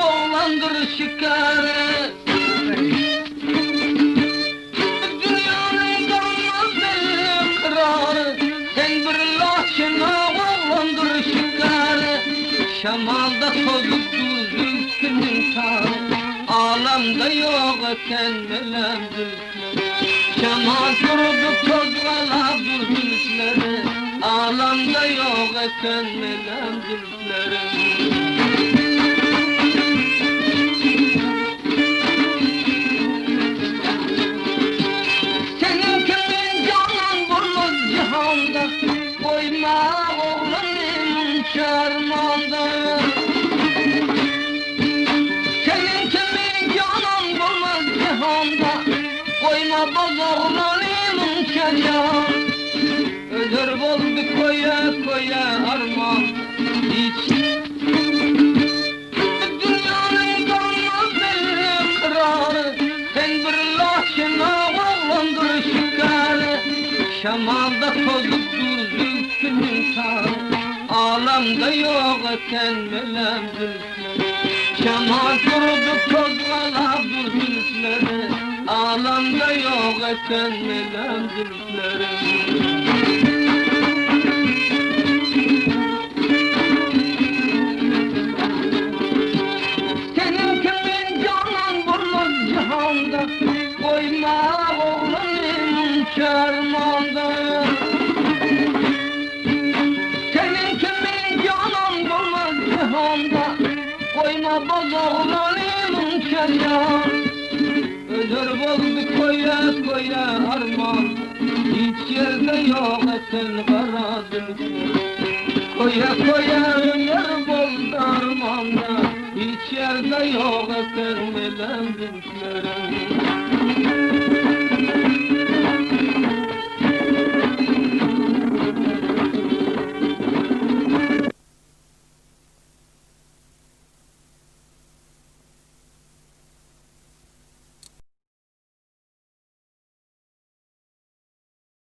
oğlandır şikare. Dünyanın kalmaz belli kırarı, sen bir laşına oğlandır şikare. Şamalda tozup düzük günün tarı, alamda yok eken melemdir. Şamal durdu tozgala düzükleri, alamda yok eken melemdirleri. Senin kimin canan bulmaz cihanda, koyma oğlanın çarmanda. Senin kimin canan bulmaz cihanda, koyma boz oğlanın çarmanda. Ölür oldu koya koya armağan hiç. Dünyanın kalmaz belli kırarı, sen bir laşına oğlandır şikare. Şamalda tozup düzük günün tarı, alamda yok eken melemdir. Şamal durdu tozgala düzükleri, alamda yok eken melemdirleri. Koyma oğlanın çarmanda. Senin kimin canan bulmaz cihanda, koyma boz oğlanın çarmanda. Ölür oldu koya koya armağan, hiç yerde yok eten karadır. Koya koya ömür bol armağanda, hiç yerde yok eten melemdirleri.